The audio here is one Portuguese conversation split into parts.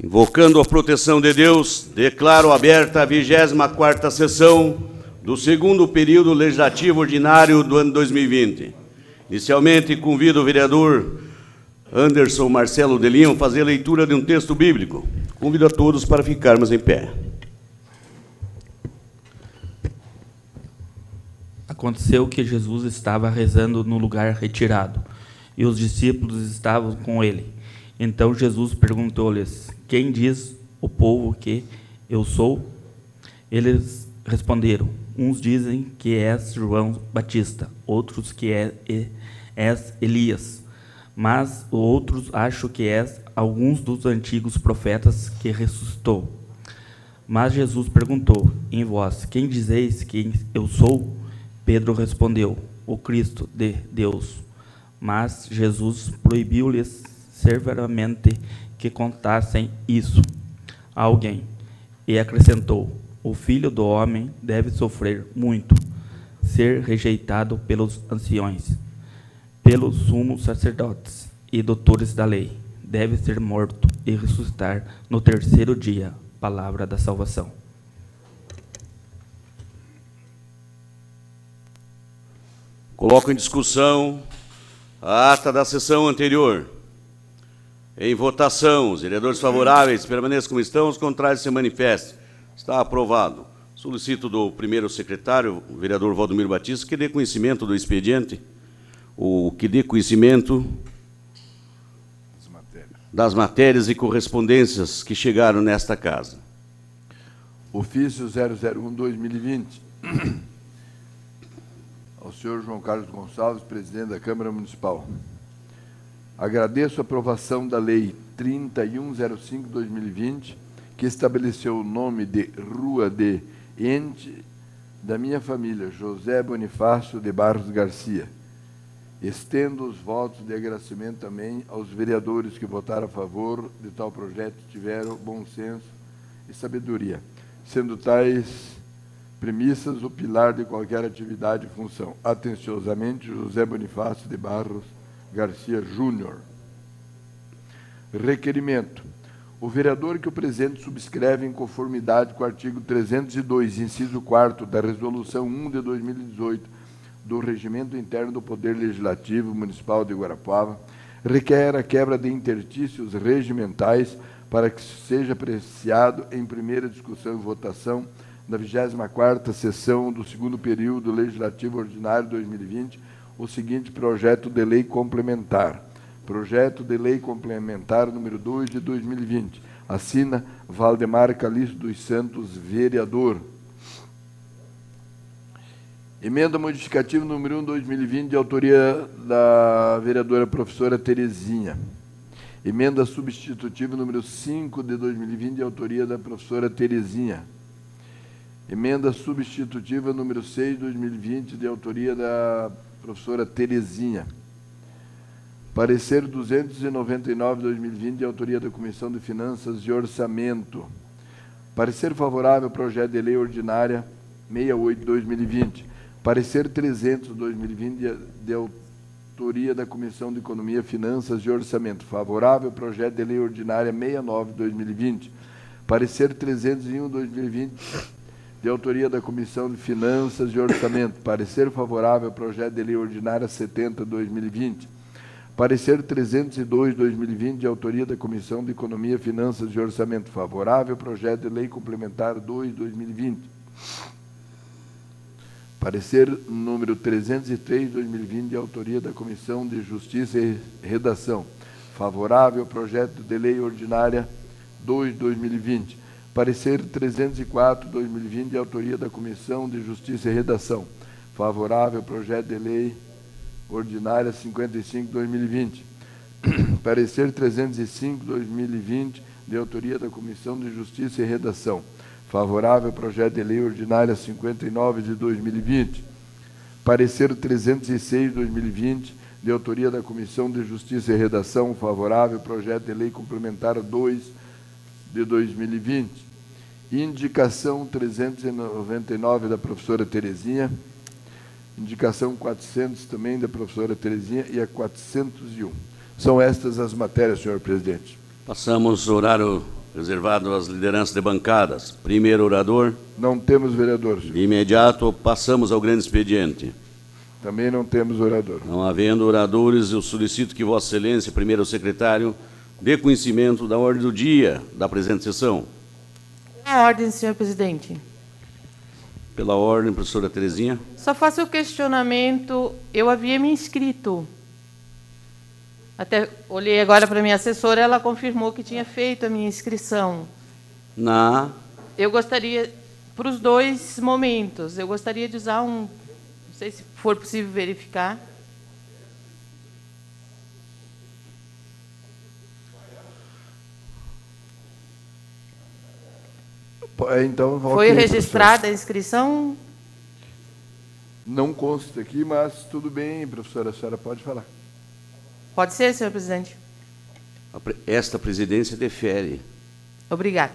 Invocando a proteção de Deus, declaro aberta a 24ª sessão do segundo período legislativo ordinário do ano 2020. Inicialmente, convido o vereador Anderson Marcelo de Lima a fazer a leitura de um texto bíblico. Convido a todos para ficarmos em pé. Aconteceu que Jesus estava rezando no lugar retirado, e os discípulos estavam com ele. Então Jesus perguntou-lhes: quem diz o povo que eu sou? Eles responderam: uns dizem que és João Batista, outros que és Elias, mas outros acham que és alguns dos antigos profetas que ressuscitou. Mas Jesus perguntou: em vós, quem dizeis que eu sou? Pedro respondeu: o Cristo de Deus. Mas Jesus proibiu-lhes severamente que contassem isso a alguém, e acrescentou: o Filho do Homem deve sofrer muito, ser rejeitado pelos anciões, pelos sumos sacerdotes e doutores da lei, deve ser morto e ressuscitar no terceiro dia. Palavra da salvação. Coloco em discussão a ata da sessão anterior. Em votação, os vereadores favoráveis permaneçam como estão, os contrários se manifestem. Está aprovado. Solicito do primeiro secretário, o vereador Valdomiro Batista, que dê conhecimento do expediente, o que dê conhecimento das matérias e correspondências que chegaram nesta casa. Ofício 001/2020. Ao senhor João Carlos Gonçalves, presidente da Câmara Municipal. Agradeço a aprovação da Lei 3105/2020, que estabeleceu o nome de Rua de ente da minha família, José Bonifácio de Barros Garcia. Estendo os votos de agradecimento também aos vereadores que votaram a favor de tal projeto e tiveram bom senso e sabedoria, sendo tais premissas o pilar de qualquer atividade e função. Atenciosamente, José Bonifácio de Barros Garcia Júnior. Requerimento. O vereador que o presente subscreve em conformidade com o artigo 302, inciso 4º da Resolução 1 de 2018 do Regimento Interno do Poder Legislativo Municipal de Guarapuava, requer a quebra de interstícios regimentais para que seja apreciado em primeira discussão e votação da 24ª sessão do segundo período legislativo ordinário 2020, o seguinte projeto de lei complementar. Projeto de lei complementar número 2 de 2020. Assina Valdemar Calixto dos Santos, vereador. Emenda modificativa número 1 de 2020, de autoria da vereadora professora Terezinha. Emenda substitutiva número 5 de 2020, de autoria da professora Terezinha. Emenda substitutiva número 6 de 2020, de autoria da professora Terezinha. Parecer 299 de 2020, de autoria da Comissão de Finanças e Orçamento. Parecer favorável ao projeto de lei ordinária 68 de 2020. Parecer 300 de 2020, de autoria da Comissão de Economia, Finanças e Orçamento. Favorável ao projeto de lei ordinária 69 de 2020. Parecer 301 de 2020, de autoria da Comissão de Finanças e Orçamento. Parecer favorável ao projeto de lei ordinária 70 de 2020. Parecer 302 de 2020, de autoria da Comissão de Economia, Finanças e Orçamento. Favorável ao projeto de lei complementar 2 de 2020. Parecer número 303 de 2020, de autoria da Comissão de Justiça e Redação. Favorável ao projeto de lei ordinária 2 de 2020. Parecer 304 de 2020, de autoria da Comissão de Justiça e Redação. Favorável ao projeto de lei ordinária 55 de 2020. Parecer 305 de 2020, de autoria da Comissão de Justiça e Redação. Favorável ao projeto de lei ordinária 59 de 2020. Parecer 306 de 2020, de autoria da Comissão de Justiça e Redação. Favorável ao projeto de lei complementar 2 de 2020. Indicação 399 da professora Terezinha. Indicação 400 também da professora Terezinha e a 401. São estas as matérias, senhor presidente. Passamos o horário reservado às lideranças de bancadas. Primeiro orador. Não temos vereador, senhor. De imediato, passamos ao grande expediente. Também não temos orador. Não havendo oradores, eu solicito que Vossa Excelência, primeiro secretário, dê conhecimento da ordem do dia da presente sessão. A ordem, senhor presidente. Pela ordem, professora Terezinha. Só faço o questionamento. Eu havia me inscrito. Até olhei agora para a minha assessora, ela confirmou que tinha feito a minha inscrição. Eu gostaria, para os dois momentos, eu gostaria de usar não sei se for possível verificar. Então, foi okay, registrada professor. A inscrição? Não consta aqui, mas tudo bem, professora, a senhora pode falar. Pode ser, senhor presidente. Esta presidência defere. Obrigada.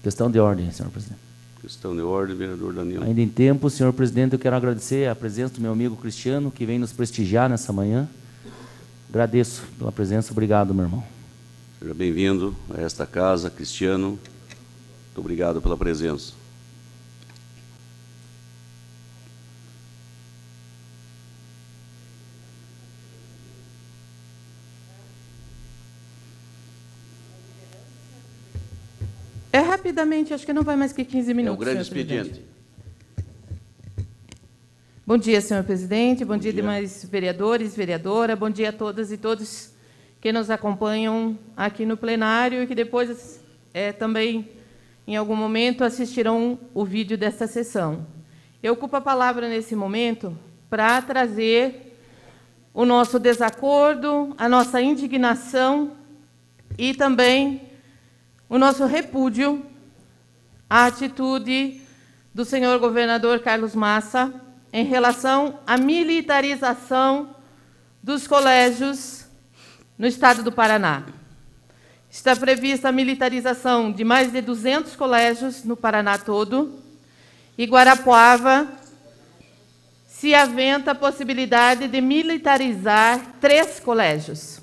Questão de ordem, senhor presidente. Questão de ordem, vereador Daniel. Ainda em tempo, senhor presidente, eu quero agradecer a presença do meu amigo Cristiano, que vem nos prestigiar nessa manhã. Agradeço pela presença. Obrigado, meu irmão. Seja bem-vindo a esta casa, Cristiano. Muito obrigado pela presença. É rapidamente, acho que não vai mais que 15 minutos. É o grande senhor expediente. Presidente. Bom dia, senhor presidente. Bom dia, demais vereadores, vereadora. Bom dia a todas e todos que nos acompanham aqui no plenário e que depois também, em algum momento, assistirão o vídeo desta sessão. Eu ocupo a palavra nesse momento para trazer o nosso desacordo, a nossa indignação e também o nosso repúdio à atitude do senhor governador Carlos Massa em relação à militarização dos colégios no estado do Paraná. Está prevista a militarização de mais de 200 colégios no Paraná todo, e Guarapuava se aventa a possibilidade de militarizar 3 colégios.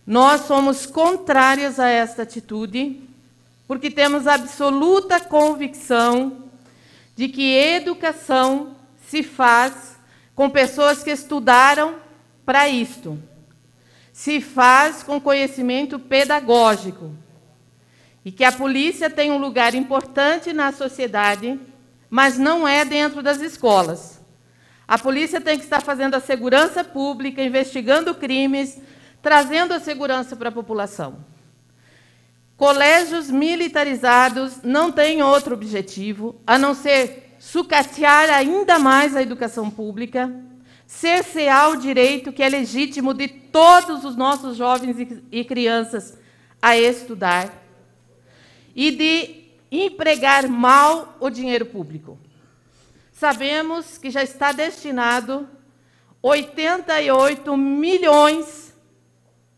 Nós somos contrários a esta atitude, porque temos absoluta convicção de que educação se faz com pessoas que estudaram para isto. Se faz com conhecimento pedagógico. E que a polícia tem um lugar importante na sociedade, mas não é dentro das escolas. A polícia tem que estar fazendo a segurança pública, investigando crimes, trazendo a segurança para a população. Colégios militarizados não têm outro objetivo, a não ser sucatear ainda mais a educação pública, cercear o direito que é legítimo de todos os nossos jovens e crianças a estudar e de empregar mal o dinheiro público. Sabemos que já está destinado 88 milhões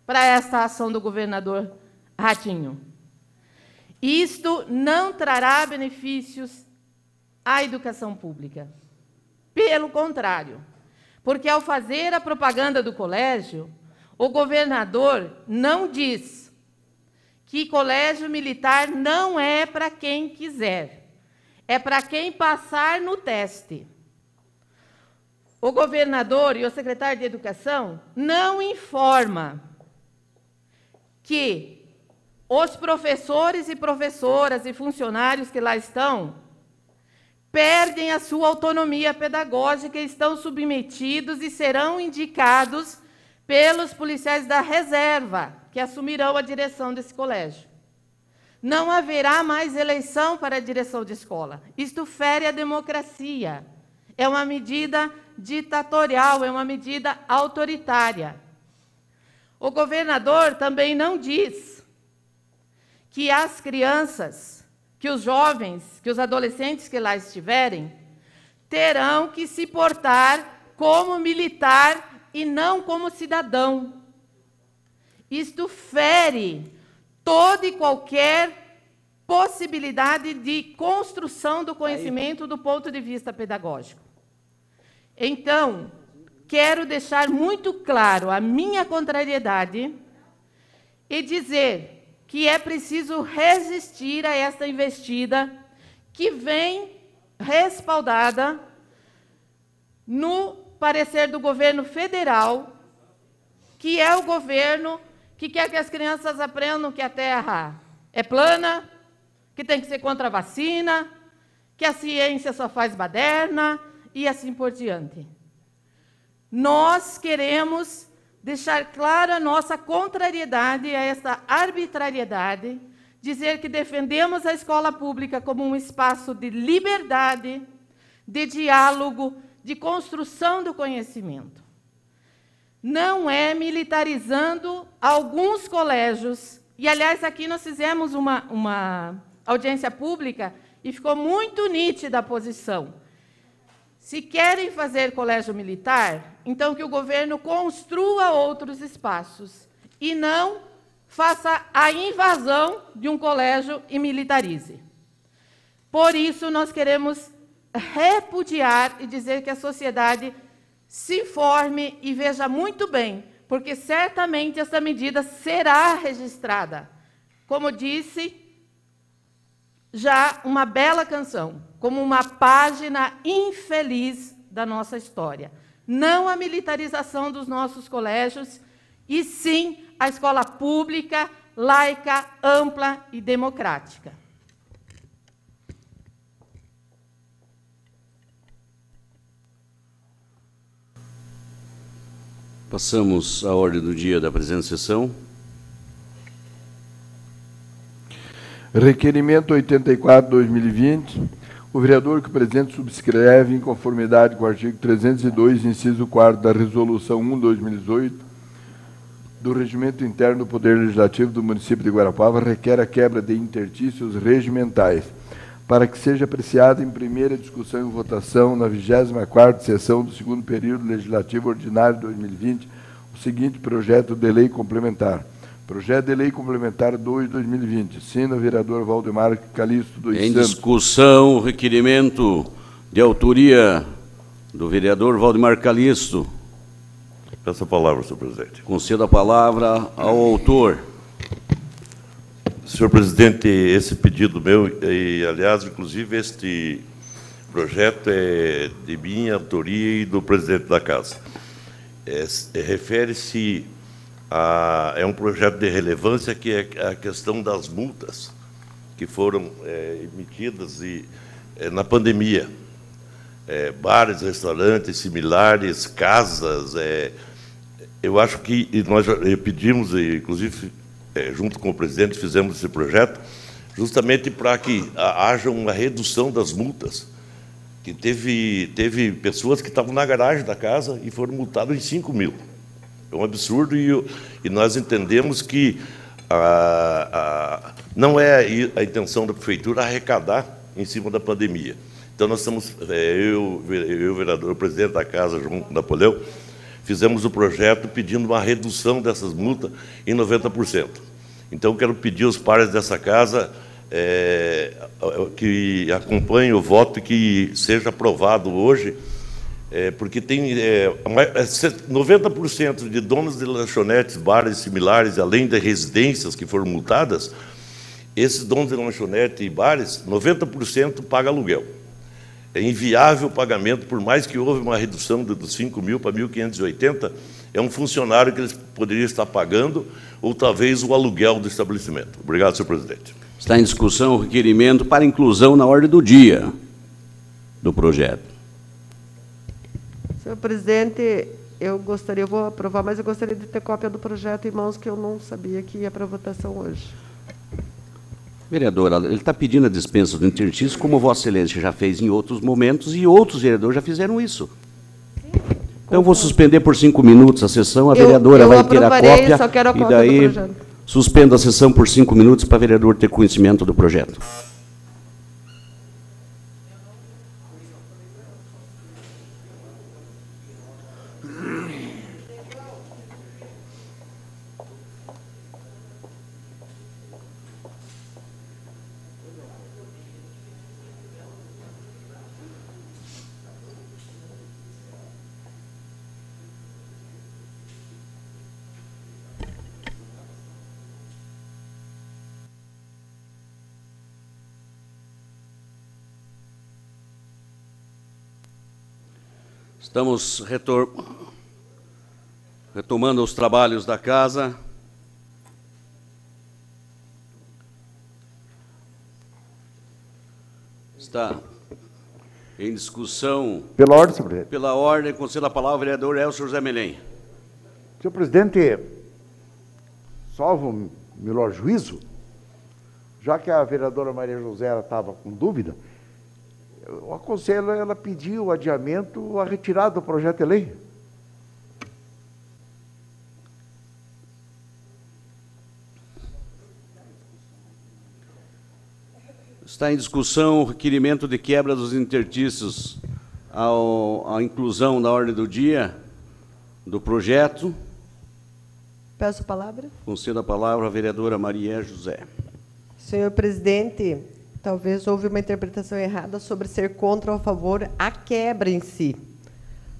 para esta ação do governador Ratinho. Isto não trará benefícios à educação pública. Pelo contrário, porque ao fazer a propaganda do colégio, o governador não diz que colégio militar não é para quem quiser, é para quem passar no teste. O governador e o secretário de Educação não informam que os professores e professoras e funcionários que lá estão perdem a sua autonomia pedagógica e estão submetidos e serão indicados pelos policiais da reserva, que assumirão a direção desse colégio. Não haverá mais eleição para a direção de escola. Isto fere a democracia. É uma medida ditatorial, é uma medida autoritária. O governador também não diz que as crianças, que os jovens, que os adolescentes que lá estiverem, terão que se portar como militar e não como cidadão. Isto fere toda e qualquer possibilidade de construção do conhecimento do ponto de vista pedagógico. Então, quero deixar muito claro a minha contrariedade e dizer que é preciso resistir a esta investida que vem respaldada no parecer do governo federal, que é o governo que quer que as crianças aprendam que a Terra é plana, que tem que ser contra a vacina, que a ciência só faz baderna e assim por diante. Nós queremos deixar clara a nossa contrariedade a essa arbitrariedade, dizer que defendemos a escola pública como um espaço de liberdade, de diálogo, de construção do conhecimento. Não é militarizando alguns colégios. E, aliás, aqui nós fizemos uma audiência pública e ficou muito nítida a posição. Se querem fazer colégio militar, então que o governo construa outros espaços e não faça a invasão de um colégio e militarize. Por isso, nós queremos repudiar e dizer que a sociedade se informe e veja muito bem, porque certamente essa medida será registrada. Como disse, já uma bela canção, como uma página infeliz da nossa história. Não a militarização dos nossos colégios, e sim a escola pública, laica, ampla e democrática. Passamos à ordem do dia da presente sessão. Requerimento 84/2020. O vereador que o presidente subscreve, em conformidade com o artigo 302, inciso 4 da Resolução 1/2018, do Regimento Interno do Poder Legislativo do município de Guarapava, requer a quebra de interstícios regimentais, para que seja apreciado em primeira discussão e votação na 24ª sessão do segundo período legislativo ordinário de 2020, o seguinte projeto de lei complementar. Projeto de Lei Complementar 2/2020. Assina o vereador Valdemar Calixto dos Santos. Em discussão, o requerimento de autoria do vereador Valdemar Calixto. Peço a palavra, senhor presidente. Concedo a palavra ao autor. Senhor presidente, esse pedido meu, e, aliás, inclusive, este projeto é de minha autoria e do presidente da Casa. Refere-se a... É um projeto de relevância, que é a questão das multas que foram emitidas na pandemia. Bares, restaurantes similares, casas. Eu acho que nós pedimos, inclusive, junto com o presidente, fizemos esse projeto, justamente para que haja uma redução das multas, que teve pessoas que estavam na garagem da casa e foram multadas em 5 mil. É um absurdo, e nós entendemos que não é a intenção da prefeitura arrecadar em cima da pandemia. Então, nós estamos, eu, o vereador, o presidente da Casa, João Napoleão, fizemos o projeto pedindo uma redução dessas multas em 90%. Então, quero pedir aos pares dessa casa que acompanhem o voto e que seja aprovado hoje, porque tem 90% de donos de lanchonetes, bares similares, além de residências que foram multadas, esses donos de lanchonete e bares, 90% pagam aluguel. É inviável o pagamento, por mais que houve uma redução dos 5 mil para 1.580, é um funcionário que eles poderiam estar pagando, ou talvez o aluguel do estabelecimento. Obrigado, senhor presidente. Está em discussão o requerimento para inclusão na ordem do dia do projeto. Senhor presidente, eu vou aprovar, mas eu gostaria de ter cópia do projeto em mãos, que eu não sabia que ia para votação hoje. Vereadora, ele está pedindo a dispensa do interstício, como Vossa Excelência já fez em outros momentos, e outros vereadores já fizeram isso. Então, eu vou suspender por 5 minutos a sessão, a vereadora vai ter a cópia, só quero a cópia e daí do projeto. suspendo a sessão por 5 minutos para o vereador ter conhecimento do projeto. Estamos retomando os trabalhos da casa. Está em discussão. Pela ordem, senhor presidente. Pela ordem, concedo a palavra ao vereador Elcio José Melém. Senhor presidente, salvo o melhor juízo, já que a vereadora Maria José estava com dúvida, eu aconselho ela pedir o adiamento, a retirada do projeto de lei. Está em discussão o requerimento de quebra dos interstícios à inclusão na ordem do dia do projeto. Peço a palavra. Concedo a palavra à vereadora Maria José. Senhor presidente, talvez houve uma interpretação errada sobre ser contra ou a favor a quebra em si.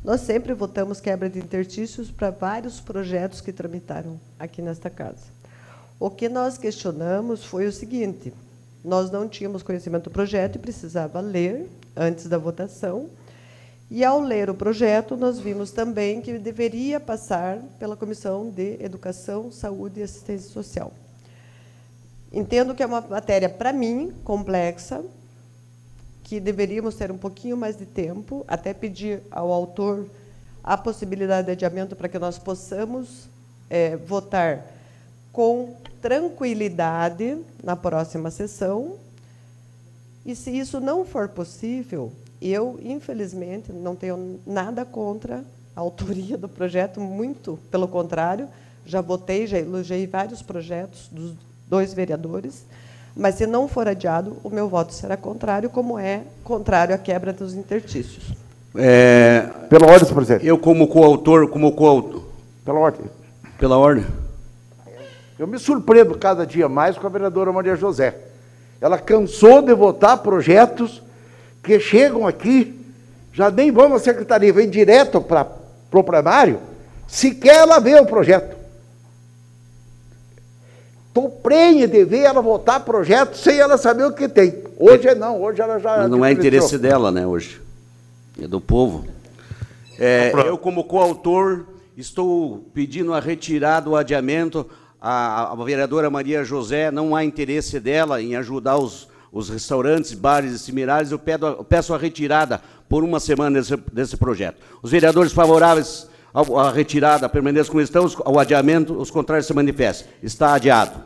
Nós sempre votamos quebra de interstícios para vários projetos que tramitaram aqui nesta casa. O que nós questionamos foi o seguinte: nós não tínhamos conhecimento do projeto e precisava ler antes da votação. E, ao ler o projeto, nós vimos também que deveria passar pela Comissão de Educação, Saúde e Assistência Social. Entendo que é uma matéria, para mim, complexa, que deveríamos ter um pouquinho mais de tempo, até pedir ao autor a possibilidade de adiamento para que nós possamos votar com tranquilidade na próxima sessão. E, se isso não for possível, eu, infelizmente, não tenho nada contra a autoria do projeto, muito pelo contrário, já votei, já elogiei vários projetos dos 2 vereadores, mas, se não for adiado, o meu voto será contrário, como é contrário à quebra dos interstícios. Pela ordem, senhor presidente. Eu, como coautor... Pela ordem. Pela ordem. Eu me surpreendo cada dia mais com a vereadora Maria José. Ela cansou de votar projetos que chegam aqui, já nem vão à secretaria, vem direto para o plenário, sequer ela vê o projeto. Estou prenha de ver ela votar projeto sem ela saber o que tem. Hoje não, hoje ela já... Mas não é interesse dela, né, hoje. É do povo. Eu, como coautor, estou pedindo a retirada, o adiamento. A vereadora Maria José, não há interesse dela em ajudar os restaurantes, bares e similares. Eu peço a retirada por uma semana desse projeto. Os vereadores favoráveis à retirada permaneçam como estão, ao adiamento, os contrários se manifestem. Está adiado.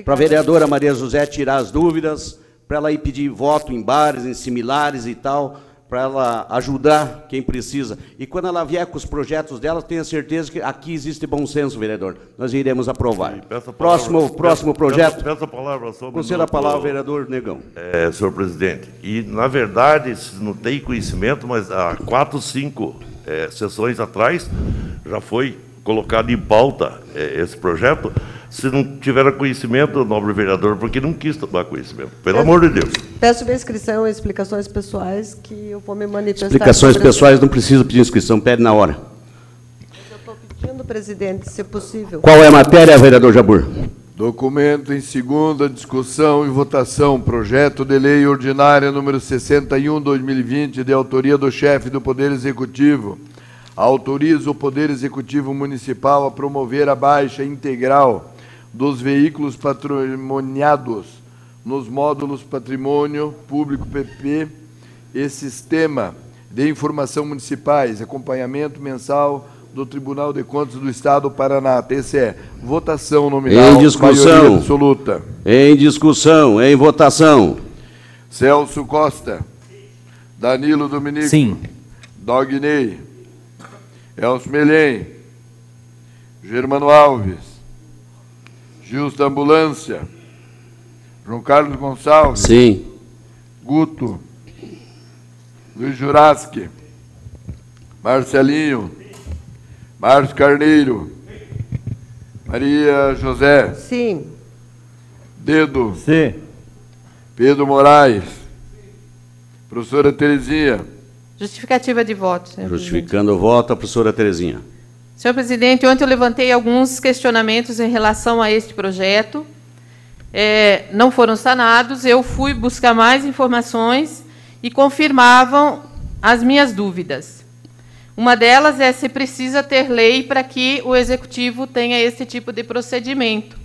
Para a vereadora Maria José tirar as dúvidas, para ela ir pedir voto em bares, em similares e tal, para ela ajudar quem precisa. E quando ela vier com os projetos dela, tenha certeza que aqui existe bom senso, vereador. Nós iremos aprovar. Próximo projeto. Peço a palavra sobre... Concedo a palavra ao vereador Negão. Senhor presidente, e, na verdade, não tem conhecimento, mas há 4, 5 sessões atrás já foi colocado em pauta esse projeto. Se não tiver conhecimento, nobre vereador, porque não quis tomar conhecimento. Pelo amor de Deus. Peço minha inscrição e explicações pessoais, que eu vou me manifestar. Explicações pessoais não precisa pedir inscrição, pede na hora. Eu estou pedindo, presidente, se possível. Qual é a matéria, vereador Jabur? Documento em segunda discussão e votação. Projeto de lei ordinária número 61/2020, de autoria do chefe do Poder Executivo. Autoriza o Poder Executivo Municipal a promover a baixa integral dos veículos patrimoniados nos módulos Patrimônio Público PP e Sistema de Informação Municipais, acompanhamento mensal do Tribunal de Contas do Estado do Paraná, TCE. Votação nominal, em discussão, maioria absoluta. Em discussão, em votação. Celso Costa. Danilo Dominico. Sim. Dogney. Elcio Melém. Germano Alves. Gilson da Ambulância. João Carlos Gonçalves. Sim. Guto. Luiz Juraski. Marcelinho. Márcio Carneiro. Maria José. Sim. Dedo. Sim. Pedro Moraes. Professora Terezinha. Justificativa de voto, senhor Justificando o voto, a professora Terezinha. Senhor presidente, ontem eu levantei alguns questionamentos em relação a este projeto. Não foram sanados. Eu fui buscar mais informações e confirmavam as minhas dúvidas. Uma delas é se precisa ter lei para que o Executivo tenha esse tipo de procedimento,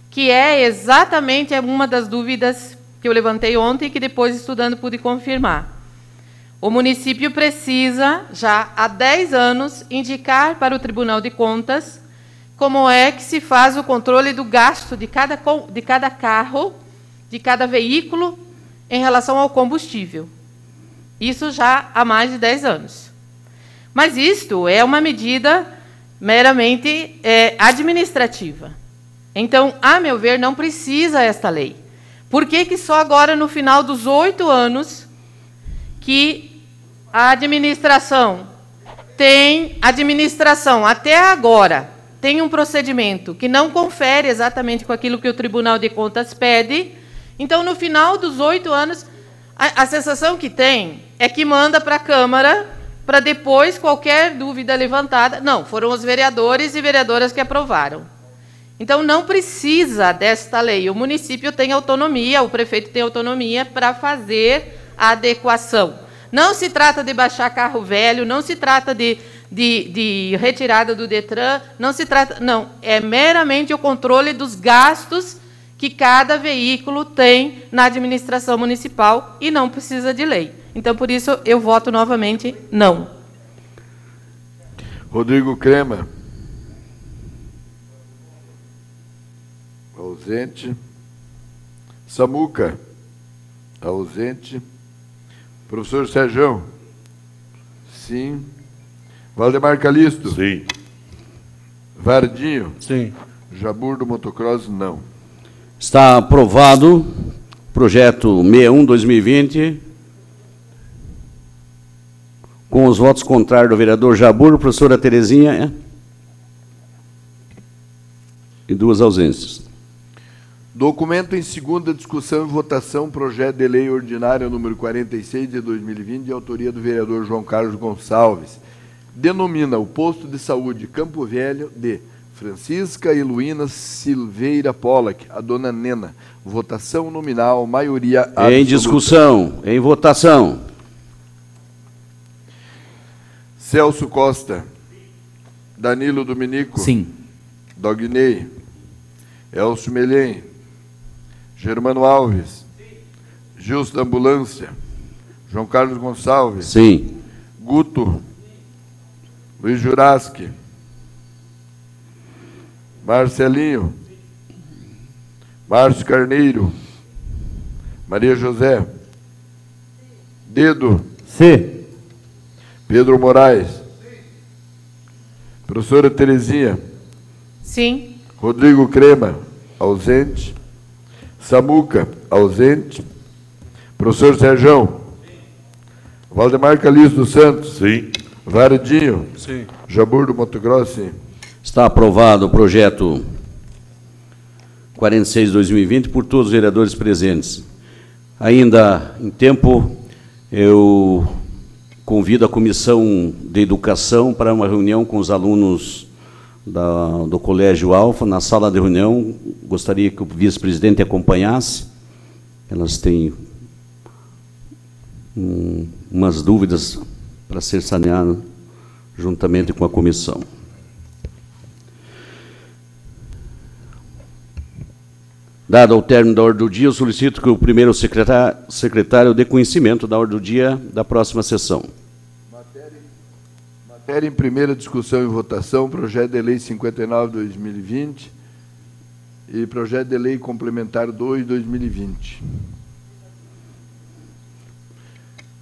que é exatamente uma das dúvidas que eu levantei ontem e que depois, estudando, pude confirmar. O município precisa, já há 10 anos, indicar para o Tribunal de Contas como é que se faz o controle do gasto de cada carro, de cada veículo, em relação ao combustível. Isso já há mais de 10 anos. Mas isto é uma medida meramente administrativa. Então, a meu ver, não precisa esta lei. Por que só agora, no final dos 8 anos, que a administração até agora tem um procedimento que não confere exatamente com aquilo que o Tribunal de Contas pede? Então, no final dos 8 anos, a sensação que tem é que manda para a Câmara para depois, qualquer dúvida levantada... Não, foram os vereadores e vereadoras que aprovaram. Então, não precisa desta lei. O município tem autonomia, o prefeito tem autonomia para fazer a adequação. Não se trata de baixar carro velho, não se trata de retirada do Detran, não se trata... Não, é meramente o controle dos gastos que cada veículo tem na administração municipal e não precisa de lei. Então, por isso, eu voto novamente não. Rodrigo Crema. Ausente. Samuca. Ausente. Professor Serjão. Sim. Valdemar Calisto. Sim. Vardinho. Sim. Jabur do Motocross, não. Está aprovado o projeto 61/2020, com os votos contrários do vereador Jabur, professora Terezinha e 2 ausências. Documento em segunda discussão e votação, projeto de lei ordinária número 46 de 2020, de autoria do vereador João Carlos Gonçalves. Denomina o posto de saúde Campo Velho de Francisca Heloína Silveira Pollack, a dona Nena. Votação nominal, maioria absoluta. Em discussão, em votação. Celso Costa. Danilo Dominico. Sim. Dognei. Elcio Melhem. Germano Alves. Gilson da Ambulância. João Carlos Gonçalves. Sim. Guto. Luiz Juraski. Marcelinho. Márcio Carneiro. Maria José. Dedo. Sim. Pedro Moraes. Professora Terezinha. Sim. Rodrigo Crema, ausente. Samuca, ausente. Professor Serjão. Valdemar Calisto dos Santos. Sim. Vardinho. Sim. Jabur do Motocross, sim. Está aprovado o projeto 46/2020 por todos os vereadores presentes. Ainda em tempo, eu convido a Comissão de Educação para uma reunião com os alunos do Colégio Alfa, na sala de reunião. Gostaria que o vice-presidente acompanhasse. Elas têm umas dúvidas para ser saneadas juntamente com a comissão. Dado o término da ordem do dia, eu solicito que o primeiro secretário dê conhecimento da ordem do dia da próxima sessão. Matéria em primeira discussão e votação, projeto de lei 59/2020 e projeto de lei complementar 2/2020.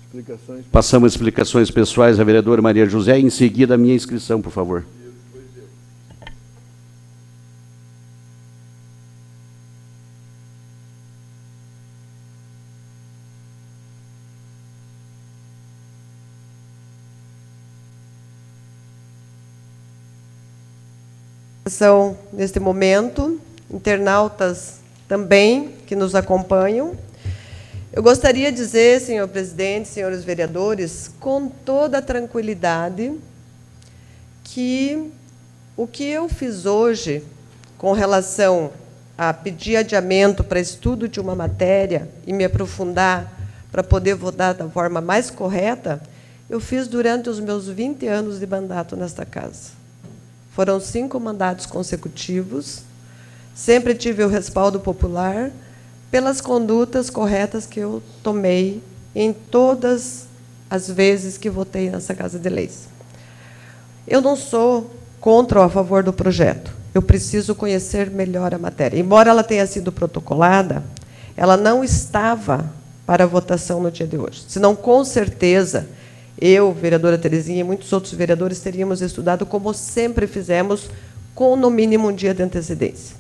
Explicações. Passamos explicações pessoais à vereadora Maria José e, em seguida, a minha inscrição, por favor. Neste momento, internautas também que nos acompanham. Eu gostaria de dizer, senhor presidente, senhores vereadores, com toda a tranquilidade, que o que eu fiz hoje com relação a pedir adiamento para estudo de uma matéria e me aprofundar para poder votar da forma mais correta, eu fiz durante os meus 20 anos de mandato nesta casa. Foram 5 mandatos consecutivos, sempre tive o respaldo popular pelas condutas corretas que eu tomei em todas as vezes que votei nessa Casa de Leis. Eu não sou contra ou a favor do projeto, eu preciso conhecer melhor a matéria. Embora ela tenha sido protocolada, ela não estava para votação no dia de hoje. Senão, com certeza, eu, vereadora Terezinha, e muitos outros vereadores teríamos estudado como sempre fizemos, com no mínimo um dia de antecedência.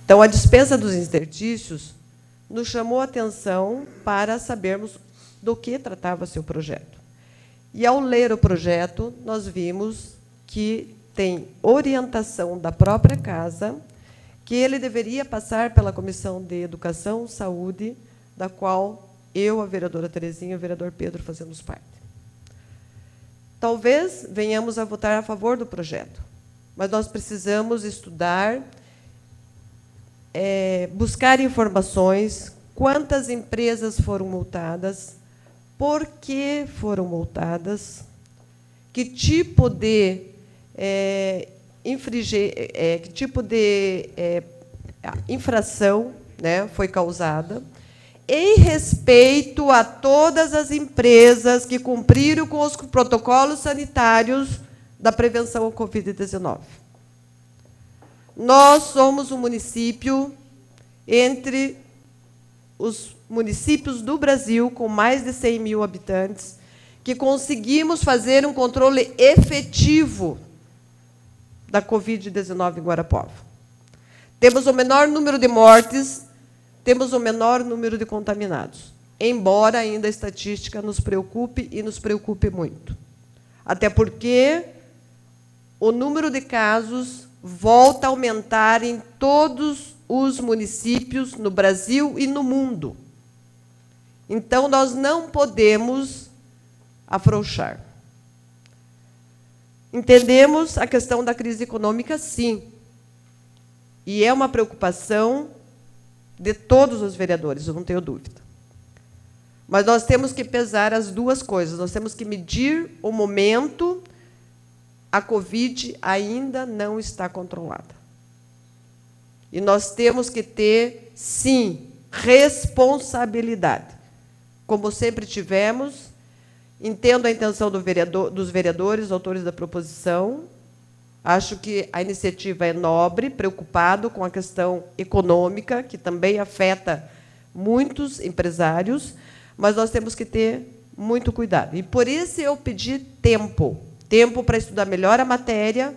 Então, a dispensa dos interstícios nos chamou a atenção para sabermos do que tratava-se o projeto. E, ao ler o projeto, nós vimos que tem orientação da própria casa, que ele deveria passar pela Comissão de Educação e Saúde, da qual eu, a vereadora Terezinha e o vereador Pedro fazemos parte. Talvez venhamos a votar a favor do projeto, mas nós precisamos estudar, buscar informações, quantas empresas foram multadas, por que foram multadas, que tipo de infração, né, foi causada, em respeito a todas as empresas que cumpriram com os protocolos sanitários da prevenção ao Covid-19. Nós somos um município entre os municípios do Brasil com mais de 100 mil habitantes que conseguimos fazer um controle efetivo da Covid-19 em Guarapuava. Temos o menor número de mortes, temos o menor número de contaminados, embora ainda a estatística nos preocupe e nos preocupe muito. Até porque o número de casos volta a aumentar em todos os municípios no Brasil e no mundo. Então, nós não podemos afrouxar. Entendemos a questão da crise econômica, sim, e é uma preocupação de todos os vereadores, eu não tenho dúvida. Mas nós temos que pesar as duas coisas. Nós temos que medir o momento. A Covid ainda não está controlada. E nós temos que ter, sim, responsabilidade. Como sempre tivemos, entendo a intenção dos vereadores, autores da proposição. Acho que a iniciativa é nobre, preocupado com a questão econômica, que também afeta muitos empresários, mas nós temos que ter muito cuidado. E, por isso, eu pedi tempo para estudar melhor a matéria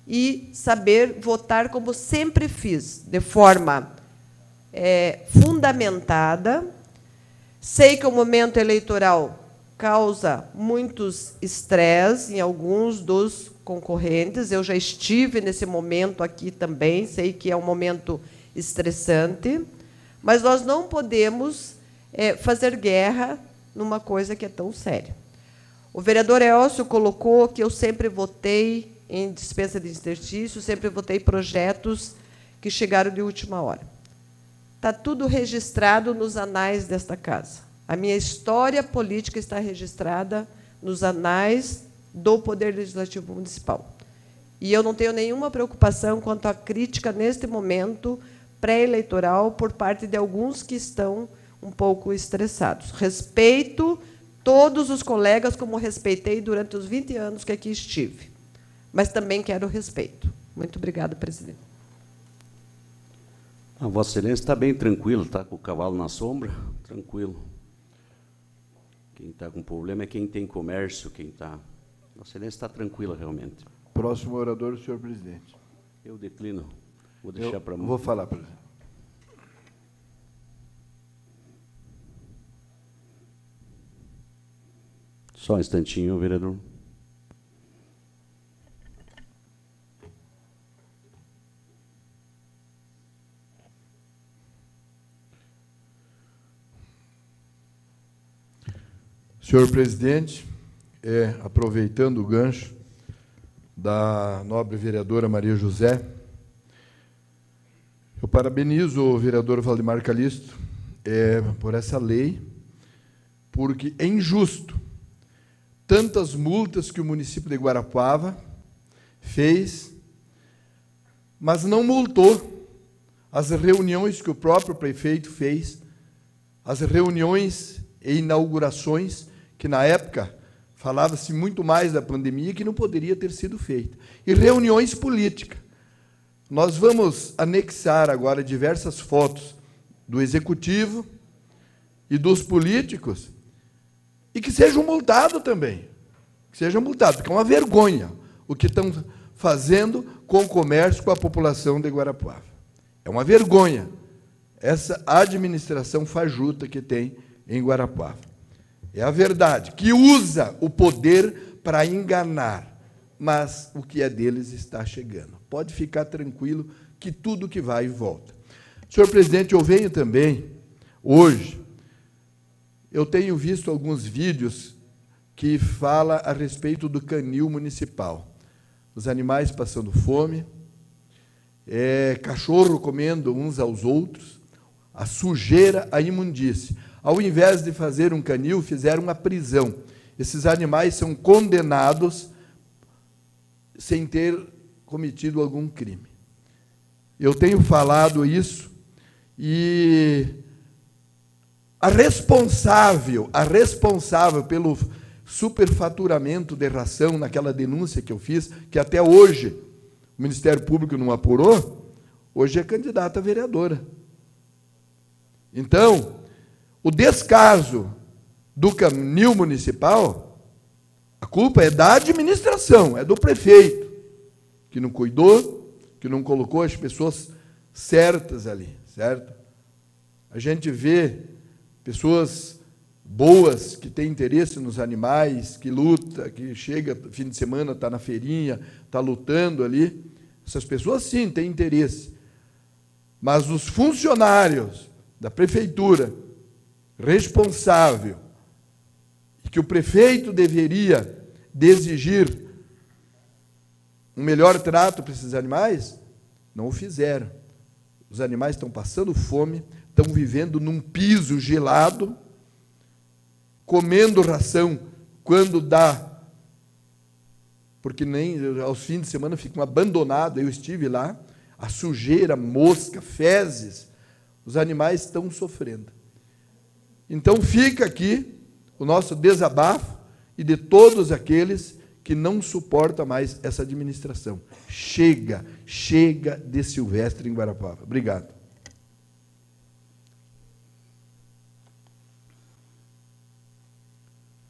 e saber votar como sempre fiz, de forma fundamentada. Sei que o momento eleitoral causa muitos estresse em alguns dos concorrentes. Eu já estive nesse momento aqui também, sei que é um momento estressante, mas nós não podemos fazer guerra numa coisa que é tão séria. O vereador Elcio colocou que eu sempre votei em dispensa de interstício, sempre votei projetos que chegaram de última hora. Está tudo registrado nos anais desta casa. A minha história política está registrada nos anais do Poder Legislativo Municipal. E eu não tenho nenhuma preocupação quanto à crítica, neste momento pré-eleitoral, por parte de alguns que estão um pouco estressados. Respeito todos os colegas, como respeitei durante os 20 anos que aqui estive. Mas também quero respeito. Muito obrigada, presidente. A Vossa Excelência está bem tranquilo, está com o cavalo na sombra? Tranquilo. Quem está com problema é quem tem comércio, quem está... Vossa Excelência está tranquila, realmente. Próximo orador, senhor presidente. Eu declino. Vou deixar para... Vou falar, presidente. Só um instantinho, vereador. Senhor presidente, aproveitando o gancho da nobre vereadora Maria José, eu parabenizo o vereador Valdemar Calixto por essa lei, porque é injusto tantas multas que o município de Guarapuava fez, mas não multou as reuniões que o próprio prefeito fez, as reuniões e inaugurações que, na época, falava-se muito mais da pandemia que não poderia ter sido feita. E reuniões políticas. Nós vamos anexar agora diversas fotos do Executivo e dos políticos e que sejam multados também. Que sejam multados, porque é uma vergonha o que estão fazendo com o comércio, com a população de Guarapuava. É uma vergonha essa administração fajuta que tem em Guarapuava. É a verdade, que usa o poder para enganar, mas o que é deles está chegando. Pode ficar tranquilo que tudo que vai volta. Senhor presidente, eu venho também, hoje, eu tenho visto alguns vídeos que falam a respeito do canil municipal. Os animais passando fome, cachorro comendo uns aos outros, a sujeira, a imundície. Ao invés de fazer um canil, fizeram uma prisão. Esses animais são condenados sem ter cometido algum crime. Eu tenho falado isso e a responsável pelo superfaturamento de ração, naquela denúncia que eu fiz, que até hoje o Ministério Público não apurou, hoje é candidata a vereadora. Então, o descaso do canil municipal, a culpa é da administração, é do prefeito, que não cuidou, que não colocou as pessoas certas ali, certo? A gente vê pessoas boas, que têm interesse nos animais, que luta, que chega fim de semana, está na feirinha, está lutando ali. Essas pessoas, sim, têm interesse. Mas os funcionários da prefeitura, responsável, e que o prefeito deveria exigir um melhor trato para esses animais, não o fizeram. Os animais estão passando fome, estão vivendo num piso gelado, comendo ração quando dá, porque nem aos fins de semana ficam abandonados. Eu estive lá, a sujeira, mosca, fezes, os animais estão sofrendo. Então fica aqui o nosso desabafo e de todos aqueles que não suportam mais essa administração. Chega, chega de Silvestre em Guarapuava. Obrigado.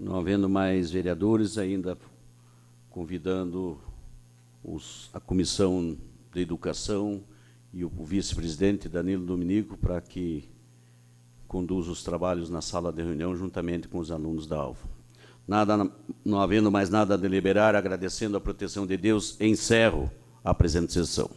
Não havendo mais vereadores, ainda convidando a Comissão de Educação e o vice-presidente Danilo Dominico para que conduza os trabalhos na sala de reunião juntamente com os alunos da Alfa. Não havendo mais nada a deliberar, agradecendo a proteção de Deus, encerro a presente sessão.